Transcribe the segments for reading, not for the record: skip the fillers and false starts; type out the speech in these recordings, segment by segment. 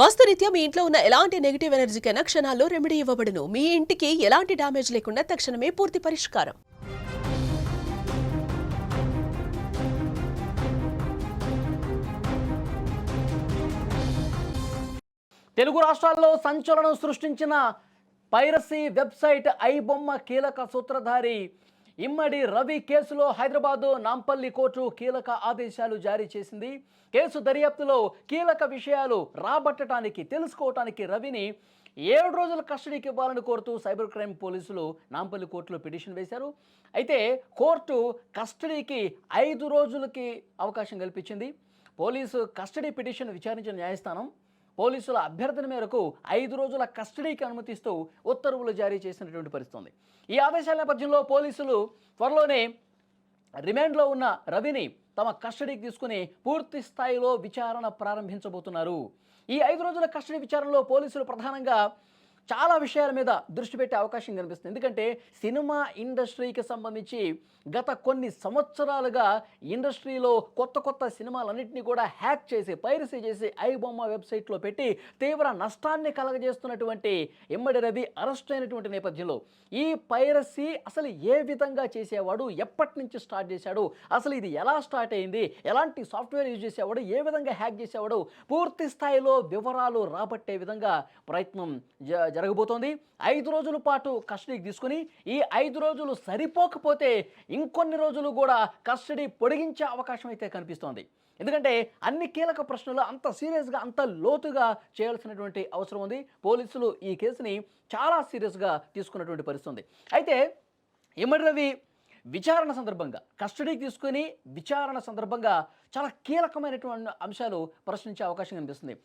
వాస్తురీత్యా మీ ఇంట్లో ఉన్న ఎలాంటి నెగిటివ్ ఎనర్జీకైనా క్షణాల్లో రెమెడీ ఇవ్వబడును. మీ ఇంటికి ఎలాంటి డ్యామేజ్ లేకుండా తక్షణమే పూర్తి పరిష్కారం. తెలుగు రాష్ట్రాల్లో సంచలనం సృష్టించిన పైరసీ వెబ్సైట్ ఐబొమ్మ కీలక సూత్రధారి ఇమ్మడి రవి కేసులో హైదరాబాదు నాంపల్లి కోర్టు కీలక ఆదేశాలు జారీ చేసింది. కేసు దర్యాప్తులో కీలక విషయాలు రాబట్టడానికి తెలుసుకోవటానికి రవిని 7 రోజుల కస్టడీకి ఇవ్వాలని కోరుతూ సైబర్ క్రైమ్ పోలీసులు నాంపల్లి కోర్టులో పిటిషన్ వేశారు. అయితే కోర్టు కస్టడీకి 5 రోజులకి అవకాశం కల్పించింది. పోలీసు కస్టడీ పిటిషన్ విచారించిన న్యాయస్థానం పోలీసుల అభ్యర్థన మేరకు 5 రోజుల కస్టడీకి అనుమతిస్తూ ఉత్తర్వులు జారీ చేసినటువంటి పరిస్థితి. ఈ ఆదేశాల నేపథ్యంలో పోలీసులు త్వరలోనే రిమాండ్లో ఉన్న రవిని తమ కస్టడీకి తీసుకుని పూర్తి స్థాయిలో విచారణ ప్రారంభించబోతున్నారు. ఈ 5 రోజుల కస్టడీ విచారణలో పోలీసులు ప్రధానంగా చాలా విషయాల మీద దృష్టి పెట్టే అవకాశం కనిపిస్తుంది. ఎందుకంటే సినిమా ఇండస్ట్రీకి సంబంధించి గత కొన్ని సంవత్సరాలుగా ఇండస్ట్రీలో కొత్త సినిమాలన్నింటినీ కూడా హ్యాక్ చేసి పైరసీ చేసి ఐబొమ్మ వెబ్సైట్లో పెట్టి తీవ్ర నష్టాన్ని కలగజేస్తున్నటువంటి ఇమ్మడి రవి అరెస్ట్ అయినటువంటి నేపథ్యంలో ఈ పైరసీ అసలు ఏ విధంగా చేసేవాడు, ఎప్పటి నుంచి స్టార్ట్ చేశాడు, అసలు ఇది ఎలా స్టార్ట్ అయింది, ఎలాంటి సాఫ్ట్వేర్ యూజ్ చేసేవాడు, ఏ విధంగా హ్యాక్ చేసేవాడు, పూర్తి స్థాయిలో వివరాలు రాబట్టే విధంగా ప్రయత్నం జరగబోతోంది. 5 రోజుల పాటు కస్టడీకి తీసుకుని ఈ 5 రోజులు సరిపోకపోతే ఇంకొన్ని రోజులు కూడా కస్టడీ పొడిగించే అవకాశం అయితే కనిపిస్తోంది. ఎందుకంటే అన్ని కీలక ప్రశ్నలు అంత సీరియస్గా అంత లోతుగా చేయాల్సినటువంటి అవసరం ఉంది. పోలీసులు ఈ కేసుని చాలా సీరియస్గా తీసుకున్నటువంటి పరిస్థితి ఉంది. అయితే ఇమ్మడి రవి విచారణ సందర్భంగా కస్టడీకి తీసుకుని విచారణ సందర్భంగా చాలా కీలకమైనటువంటి అంశాలు ప్రశ్నించే అవకాశం కనిపిస్తుంది.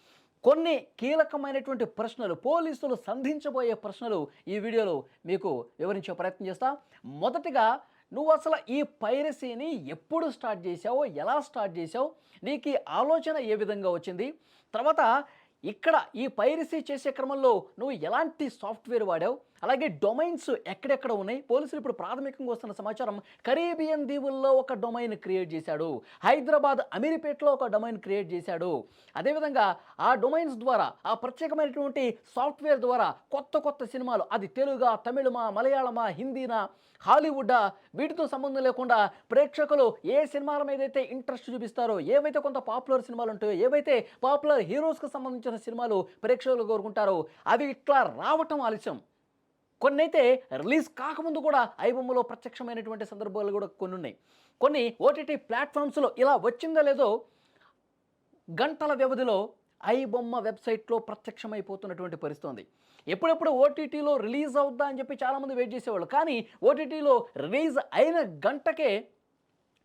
కొన్ని కీలకమైనటువంటి ప్రశ్నలు పోలీసులు సంధించబోయే ప్రశ్నలు ఈ వీడియోలో మీకు వివరించే ప్రయత్నం చేస్తా. మొదటిగా నువ్వు అసలు ఈ పైరసీని ఎప్పుడు స్టార్ట్ చేసావో, ఎలా స్టార్ట్ చేసావు, నీకు ఈ ఆలోచన ఏ విధంగా వచ్చింది, తర్వాత ఇక్కడ ఈ పైరసీ చేసే క్రమంలో నువ్వు ఎలాంటి సాఫ్ట్వేర్ వాడావు, అలాగే డొమైన్స్ ఎక్కడెక్కడ ఉన్నాయి. పోలీసులు ఇప్పుడు ప్రాథమికంగా వస్తున్న సమాచారం కరీబియన్ దీవుల్లో ఒక డొమైన్ క్రియేట్ చేశాడు, హైదరాబాద్ అమీర్పేటలో ఒక డొమైన్ క్రియేట్ చేశాడు. అదేవిధంగా ఆ డొమైన్స్ ద్వారా ఆ ప్రత్యేకమైనటువంటి సాఫ్ట్వేర్ ద్వారా కొత్త సినిమాలు, అది తెలుగా, తమిళమా, మలయాళమా, హిందీనా, హాలీవుడ్డా, వీటితో సంబంధం లేకుండా ప్రేక్షకులు ఏ సినిమాల మీద అయితే ఇంట్రెస్ట్ చూపిస్తారో, ఏవైతే కొంత పాపులర్ సినిమాలు ఉంటాయో, ఏవైతే పాపులర్ హీరోస్కి సంబంధించిన సినిమాలు ప్రేక్షకులు కోరుకుంటారో అవి ఇట్లా రావటం ఆలస్యం. కొన్ని అయితే రిలీజ్ కాకముందు కూడా ఐబొమ్మలో ప్రత్యక్షమైనటువంటి సందర్భాలు కూడా కొన్ని ఉన్నాయి. కొన్ని ఓటీటీ ప్లాట్ఫామ్స్లో ఇలా వచ్చిందో లేదో గంటల వ్యవధిలో ఐబొమ్మ వెబ్సైట్లో ప్రత్యక్షమైపోతున్నటువంటి పరిస్థితి ఉంది. ఎప్పుడెప్పుడు ఓటీటీలో రిలీజ్ అవుద్దా అని చెప్పి చాలామంది వెయిట్ చేసేవాళ్ళు. కానీ ఓటీటీలో రిలీజ్ అయిన గంటకే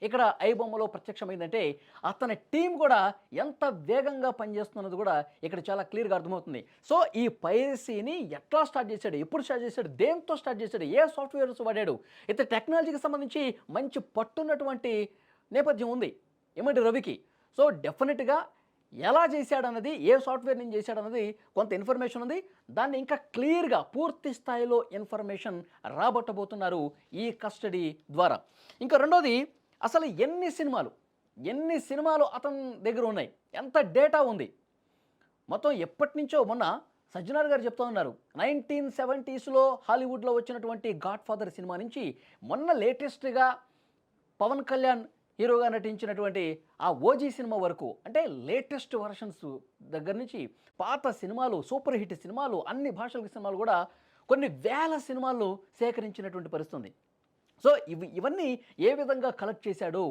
ఇక్కడ ఐబొమ్మలో ప్రత్యక్షమైందంటే అతని టీం కూడా ఎంత వేగంగా పనిచేస్తున్నది కూడా ఇక్కడ చాలా క్లియర్గా అర్థమవుతుంది. సో ఈ పైరసీని ఎట్లా స్టార్ట్ చేశాడు, ఎప్పుడు స్టార్ట్ చేశాడు, దేంతో స్టార్ట్ చేశాడు, ఏ సాఫ్ట్వేర్స్ వాడాడు, ఇతర టెక్నాలజీకి సంబంధించి మంచి పట్టున్నటువంటి నేపథ్యం ఉంది ఇమ్మడి రవికి. సో డెఫినెట్గా ఎలా చేశాడన్నది, ఏ సాఫ్ట్వేర్ నుంచి చేశాడన్నది కొంత ఇన్ఫర్మేషన్ ఉంది. దాన్ని ఇంకా క్లియర్గా పూర్తి స్థాయిలో ఇన్ఫర్మేషన్ రాబట్టబోతున్నారు ఈ కస్టడీ ద్వారా. ఇంకా రెండోది, అసలు ఎన్ని సినిమాలు అతని దగ్గర ఉన్నాయి, ఎంత డేటా ఉంది, మొత్తం ఎప్పటి నుంచో. మొన్న సజ్జనార్ గారు చెప్తూ ఉన్నారు 1970s హాలీవుడ్లో వచ్చినటువంటి గాడ్ ఫాదర్ సినిమా నుంచి మొన్న లేటెస్ట్గా పవన్ కళ్యాణ్ హీరోగా నటించినటువంటి ఆ ఓజీ సినిమా వరకు, అంటే లేటెస్ట్ వర్షన్స్ దగ్గర నుంచి పాత సినిమాలు, సూపర్ హిట్ సినిమాలు, అన్ని భాషల సినిమాలు కూడా కొన్ని వేల సినిమాలు సేకరించినటువంటి పరిస్థితి. సో ఇవన్నీ ఏ విధంగా కలెక్ట్ చేశాడు,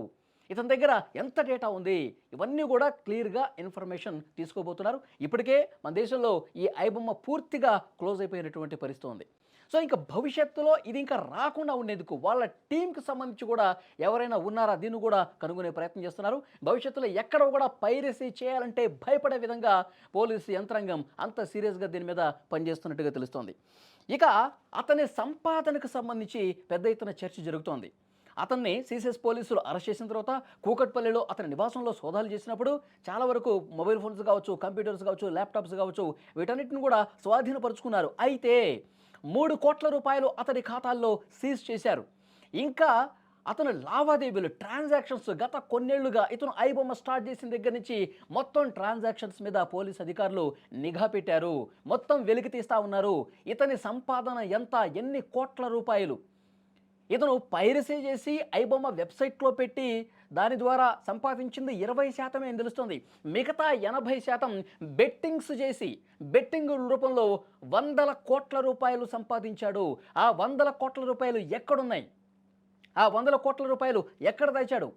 ఇతని దగ్గర ఎంత డేటా ఉంది, ఇవన్నీ కూడా క్లియర్గా ఇన్ఫర్మేషన్ తీసుకోబోతున్నారు. ఇప్పటికే మన దేశంలో ఈ ఐబొమ్మ పూర్తిగా క్లోజ్ అయిపోయినటువంటి పరిస్థితి ఉంది. సో ఇంకా భవిష్యత్తులో ఇది ఇంకా రాకుండా ఉండేందుకు వాళ్ళ టీంకి సంబంధించి కూడా ఎవరైనా ఉన్నారా దీన్ని కూడా కనుగొనే ప్రయత్నం చేస్తున్నారు. భవిష్యత్తులో ఎక్కడ కూడా పైరసీ చేయాలంటే భయపడే విధంగా పోలీసు యంత్రాంగం అంత సీరియస్గా దీని మీద పనిచేస్తున్నట్టుగా తెలుస్తోంది. ఇక అతని సంపాదనకు సంబంధించి పెద్ద ఎత్తున చర్చ జరుగుతోంది. అతన్ని సిసిఎస్ పోలీసులు అరెస్ట్ చేసిన తర్వాత కూకట్పల్లిలో అతని నివాసంలో సోదాలు చేసినప్పుడు చాలా వరకు మొబైల్ ఫోన్స్ కావచ్చు, కంప్యూటర్స్ కావచ్చు, ల్యాప్టాప్స్ కావచ్చు, వీటన్నిటిని కూడా స్వాధీనపరుచుకున్నారు. అయితే 3 కోట్ల రూపాయలు అతడి ఖాతాల్లో సీజ్ చేశారు. ఇంకా అతను లావాదేవీలు ట్రాన్సాక్షన్స్ గత కొన్నేళ్లుగా ఇతను ఐబొమ్మ స్టార్ట్ చేసిన దగ్గర నుంచి మొత్తం ట్రాన్సాక్షన్స్ మీద పోలీస్ అధికారులు నిఘా పెట్టారు. మొత్తం వెలికి తీస్తా ఉన్నారు. ఇతని సంపాదన ఎంత, ఎన్ని కోట్ల రూపాయలు. ఇతను పైరసీ చేసి ఐబొమ్మ వెబ్సైట్లో పెట్టి దాని ద్వారా సంపాదించింది 20% అని తెలుస్తుంది. మిగతా 80% బెట్టింగ్స్ చేసి బెట్టింగ్ రూపంలో 100 కోట్ల రూపాయలు సంపాదించాడు. ఆ 100 కోట్ల రూపాయలు ఎక్కడున్నాయి? ఆ 100 కోట్ల రూపాయలు ఎక్కడ దాచాడు?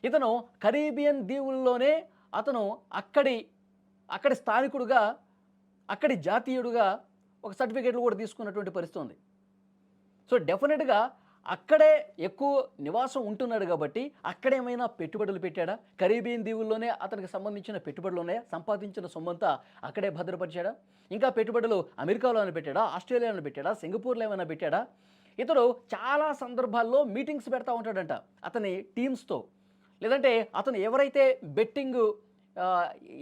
ఇతను కరీబియన్ దీవుల్లోనే అతను అక్కడి స్థానికుడుగా, అక్కడి జాతీయుడుగా ఒక సర్టిఫికేట్లు కూడా తీసుకున్నటువంటి పరిస్థితి ఉంది. సో డెఫినెట్గా అక్కడే ఎక్కువ నివాసం ఉంటున్నాడు కాబట్టి అక్కడేమైనా పెట్టుబడులు పెట్టాడా? కరీబియన్ దీవుల్లోనే అతనికి సంబంధించిన పెట్టుబడులు ఉన్నాయా? సంపాదించిన సొమ్మంతా అక్కడే భద్రపరిచాడా? ఇంకా పెట్టుబడులు అమెరికాలోనే పెట్టాడా? ఆస్ట్రేలియాలో పెట్టాడా? సింగపూర్లో ఏమైనా పెట్టాడా? ఇతడు చాలా సందర్భాల్లో మీటింగ్స్ పెడతా ఉంటాడంట అతని టీమ్స్తో. లేదంటే అతను ఎవరైతే బెట్టింగ్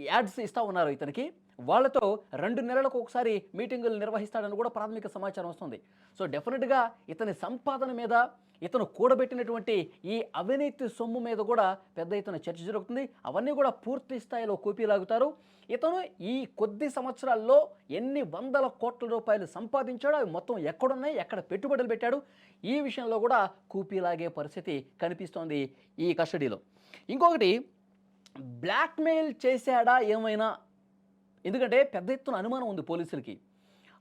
యాడ్స్ ఇస్తూ ఉన్నారో ఇతనికి, వాళ్ళతో 2 నెలలకు ఒకసారి మీటింగులు నిర్వహిస్తాడని కూడా ప్రాథమిక సమాచారం వస్తుంది. సో డెఫినెట్గా ఇతని సంపాదన మీద, ఇతను కూడబెట్టినటువంటి ఈ అవినీతి సొమ్ము మీద కూడా పెద్ద ఎత్తున చర్చ జరుగుతుంది. అవన్నీ కూడా పూర్తి స్థాయిలో కూపీలాగుతారు. ఇతను ఈ కొద్ది సంవత్సరాల్లో ఎన్ని 100 కోట్ల రూపాయలు సంపాదించాడో అవి మొత్తం ఎక్కడున్నాయి, ఎక్కడ పెట్టుబడులు పెట్టాడు, ఈ విషయంలో కూడా కూపీలాగే పరిస్థితి కనిపిస్తోంది ఈ కస్టడీలో. ఇంకొకటి, బ్లాక్మెయిల్ చేశాడా ఏమైనా? ఎందుకంటే పెద్ద ఎత్తున అనుమానం ఉంది పోలీసులకి.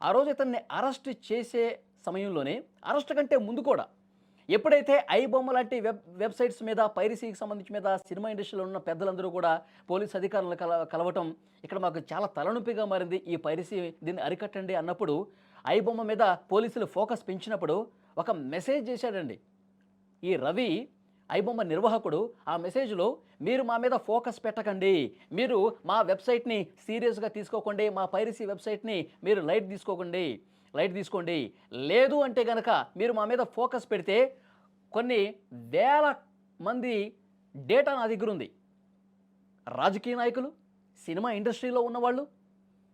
ఆ రోజు ఇతన్ని అరెస్ట్ చేసే సమయంలోనే, అరెస్ట్ కంటే ముందు కూడా, ఎప్పుడైతే ఐబొమ్మ లాంటి వెబ్సైట్స్ మీద, పైరసీకి సంబంధించి మీద సినిమా ఇండస్ట్రీలో ఉన్న పెద్దలందరూ కూడా పోలీస్ అధికారులను కలవటం ఇక్కడ మాకు చాలా తలనొప్పిగా మారింది, ఈ పైరసీ దీన్ని అరికట్టండి అన్నప్పుడు, ఐబొమ్మ మీద పోలీసులు ఫోకస్ పెంచినప్పుడు ఒక మెసేజ్ చేశాడండి ఈ రవి, ఐబొమ్మ నిర్వాహకుడు. ఆ మెసేజ్లో, మీరు మా మీద ఫోకస్ పెట్టకండి, మీరు మా వెబ్సైట్ని సీరియస్గా తీసుకోకండి, మా పైరసీ వెబ్సైట్ని మీరు లైట్ తీసుకోండి, లేదు అంటే కనుక మీరు మా మీద ఫోకస్ పెడితే కొన్ని వేల మంది డేటా నా దగ్గర ఉంది. రాజకీయ నాయకులు, సినిమా ఇండస్ట్రీలో ఉన్నవాళ్ళు,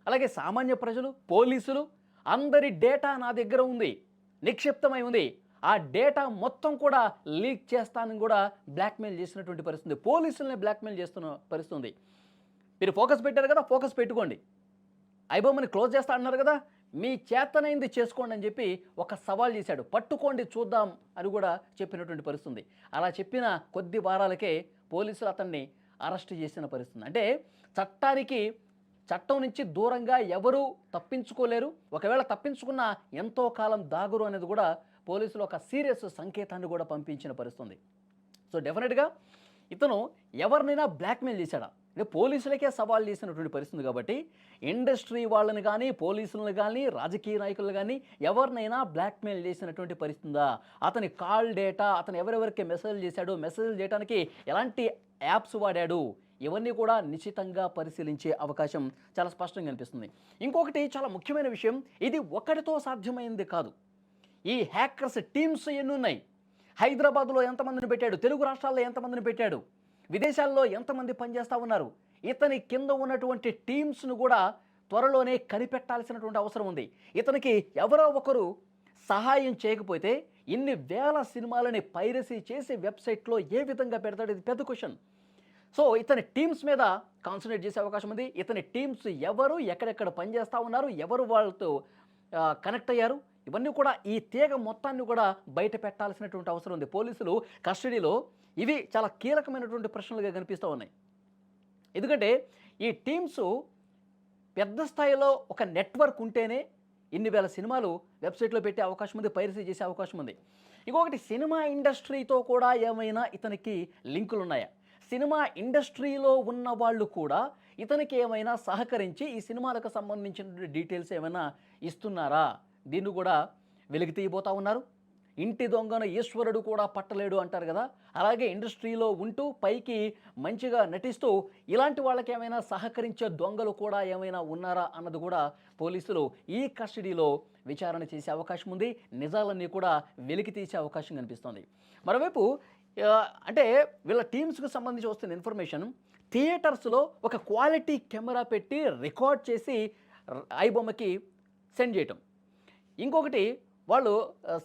అలాగే సామాన్య ప్రజలు, పోలీసులు, అందరి డేటా నా దగ్గర ఉంది, నిక్షిప్తమై ఉంది. ఆ డేటా మొత్తం కూడా లీక్ చేస్తానని కూడా బ్లాక్మెయిల్ చేసినటువంటి పరిస్థితి, పోలీసులనే బ్లాక్మెయిల్ చేస్తున్న పరిస్థితి. మీరు ఫోకస్ పెట్టారు కదా, ఫోకస్ పెట్టుకోండి, ఐబొమ్మని క్లోజ్ చేస్తా అన్నారు కదా, మీ చేతనైంది చేసుకోండి అని చెప్పి ఒక సవాల్ చేశాడు. పట్టుకోండి చూద్దాం అని కూడా చెప్పినటువంటి పరిస్థితి. అలా చెప్పిన కొద్ది వారాలకే పోలీసులు అతన్ని అరెస్ట్ చేసిన పరిస్థితి. అంటే చట్టం నుంచి దూరంగా ఎవరూ తప్పించుకోలేరు. ఒకవేళ తప్పించుకున్నా ఎంతో కాలం దాగురు అనేది కూడా పోలీసులు ఒక సీరియస్ సంకేతాన్ని కూడా పంపించిన పరిస్థితి. సో డెఫినెట్గా ఇతను ఎవరినైనా బ్లాక్మెయిల్ చేశాడా? అంటే పోలీసులకే సవాల్ చేసినటువంటి పరిస్థితి కాబట్టి ఇండస్ట్రీ వాళ్ళని కానీ, పోలీసులను కానీ, రాజకీయ నాయకులను కానీ ఎవరినైనా బ్లాక్మెయిల్ చేసినటువంటి పరిస్థితుందా? అతని కాల్ డేటా, అతను ఎవరెవరికి మెసేజ్ చేశాడు, మెసేజ్ చేయడానికి ఎలాంటి యాప్స్ వాడాడు, ఇవన్నీ కూడా నిశ్చితంగా పరిశీలించే అవకాశం చాలా స్పష్టంగా కనిపిస్తుంది. ఇంకొకటి చాలా ముఖ్యమైన విషయం, ఇది ఒకటితో సాధ్యమైంది కాదు. ఈ హ్యాకర్స్ టీమ్స్ ఎన్ని ఉన్నాయి? హైదరాబాద్లో ఎంతమందిని పెట్టాడు, తెలుగు రాష్ట్రాల్లో ఎంతమందిని పెట్టాడు, విదేశాల్లో ఎంతమంది పనిచేస్తూ ఉన్నారు? ఇతని కింద ఉన్నటువంటి టీమ్స్ను కూడా త్వరలోనే కనిపెట్టాల్సినటువంటి అవసరం ఉంది. ఇతనికి ఎవరో ఒకరు సహాయం చేయకపోతే ఇన్ని వేల సినిమాలని పైరసీ చేసి వెబ్సైట్లో ఏ విధంగా పెడతాడు? ఇది పెద్ద క్వశ్చన్. సో ఇతని టీమ్స్ మీద కాన్సన్ట్రేట్ చేసే అవకాశం ఉంది. ఇతని టీమ్స్ ఎవరు, ఎక్కడెక్కడ పనిచేస్తూ ఉన్నారు, ఎవరు వాళ్ళతో కనెక్ట్ అయ్యారు, ఇవన్నీ కూడా ఈ తీగ మొత్తాన్ని కూడా బయట పెట్టాల్సినటువంటి అవసరం ఉంది. పోలీసులు కస్టడీలో ఇవి చాలా కీలకమైనటువంటి ప్రశ్నలుగా కనిపిస్తూ ఉన్నాయి. ఎందుకంటే ఈ టీమ్స్ పెద్ద స్థాయిలో ఒక నెట్వర్క్ ఉంటేనే ఇన్ని వేల సినిమాలు వెబ్సైట్లో పెట్టే అవకాశం ఉంది, పైరసీ చేసే అవకాశం ఉంది. ఇంకొకటి, సినిమా ఇండస్ట్రీతో కూడా ఏమైనా ఇతనికి లింకులు ఉన్నాయా? సినిమా ఇండస్ట్రీలో ఉన్న వాళ్ళు కూడా ఇతనికి ఏమైనా సహకరించి ఈ సినిమాలకు సంబంధించిన డీటెయిల్స్ ఏమైనా ఇస్తున్నారా? దీన్ని కూడా వెలికి తీయబోతా ఉన్నారు. ఇంటి దొంగను ఈశ్వరుడు కూడా పట్టలేడు అంటారు కదా, అలాగే ఇండస్ట్రీలో ఉంటూ పైకి మంచిగా నటిస్తూ ఇలాంటి వాళ్ళకి ఏమైనా సహకరించే దొంగలు కూడా ఏమైనా ఉన్నారా అన్నది కూడా పోలీసులు ఈ కస్టడీలో విచారణ చేసే అవకాశం ఉంది. నిజాలన్నీ కూడా వెలికి తీసే అవకాశం కనిపిస్తుంది. మరోవైపు అంటే వీళ్ళ టీమ్స్కి సంబంధించి వస్తున్న ఇన్ఫర్మేషన్, థియేటర్స్లో ఒక క్వాలిటీ కెమెరా పెట్టి రికార్డ్ చేసి ఐబొమ్మకి సెండ్ చేయటం. ఇంకొకటి, వాళ్ళు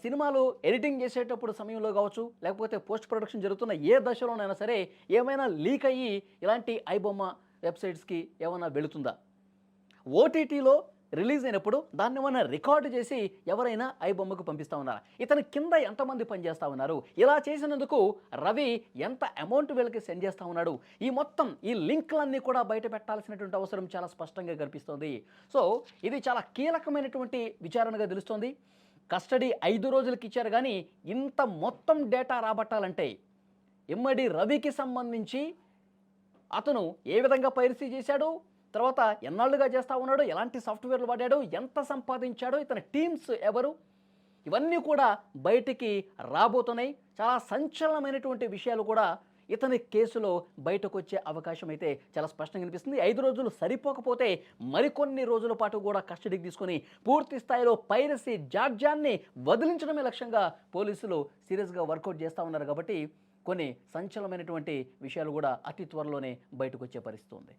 సినిమాలు ఎడిటింగ్ చేసేటప్పుడు సమయంలో కావచ్చు, లేకపోతే పోస్ట్ ప్రొడక్షన్ జరుగుతున్న ఏ దశలోనైనా సరే ఏమైనా లీక్ అయ్యి ఇలాంటి ఐబొమ్మ వెబ్సైట్స్కి ఏమైనా వెళుతుందా? ఓటీటీలో రిలీజ్ అయినప్పుడు దాన్ని ఏమైనా రికార్డు చేసి ఎవరైనా ఐబొమ్మకు పంపిస్తూ ఉన్నారా? ఇతని కింద ఎంతమంది పనిచేస్తూ ఉన్నారు? ఇలా చేసినందుకు రవి ఎంత అమౌంట్ వీళ్ళకి సెండ్ చేస్తూ ఉన్నాడు? ఈ లింక్లన్నీ కూడా బయట పెట్టాల్సినటువంటి అవసరం చాలా స్పష్టంగా కనిపిస్తోంది. సో ఇది చాలా కీలకమైనటువంటి విచారణగా తెలుస్తోంది. కస్టడీ 5 రోజులకి ఇచ్చారు, కానీ ఇంత మొత్తం డేటా రాబట్టాలంటే ఇమ్మడి రవికి సంబంధించి అతను ఏ విధంగా పైరసీ చేశాడు, తర్వాత ఎన్నాళ్ళుగా చేస్తూ ఉన్నాడు, ఎలాంటి సాఫ్ట్వేర్లు వాడాడు, ఎంత సంపాదించాడో, ఇతని టీమ్స్ ఎవరు, ఇవన్నీ కూడా బయటికి రాబోతున్నాయి. చాలా సంచలనమైనటువంటి విషయాలు కూడా ఇతని కేసులో బయటకు వచ్చే అవకాశం అయితే చాలా స్పష్టంగా కనిపిస్తుంది. 5 రోజులు సరిపోకపోతే మరికొన్ని రోజుల పాటు కూడా కస్టడీకి తీసుకొని పూర్తి స్థాయిలో పైరసీ జాడ్యాన్ని వదిలించడమే లక్ష్యంగా పోలీసులు సీరియస్గా వర్కౌట్ చేస్తూ ఉన్నారు. కాబట్టి కొన్ని సంచలనమైనటువంటి విషయాలు కూడా అతి త్వరలోనే బయటకు వచ్చే పరిస్థితి ఉంది.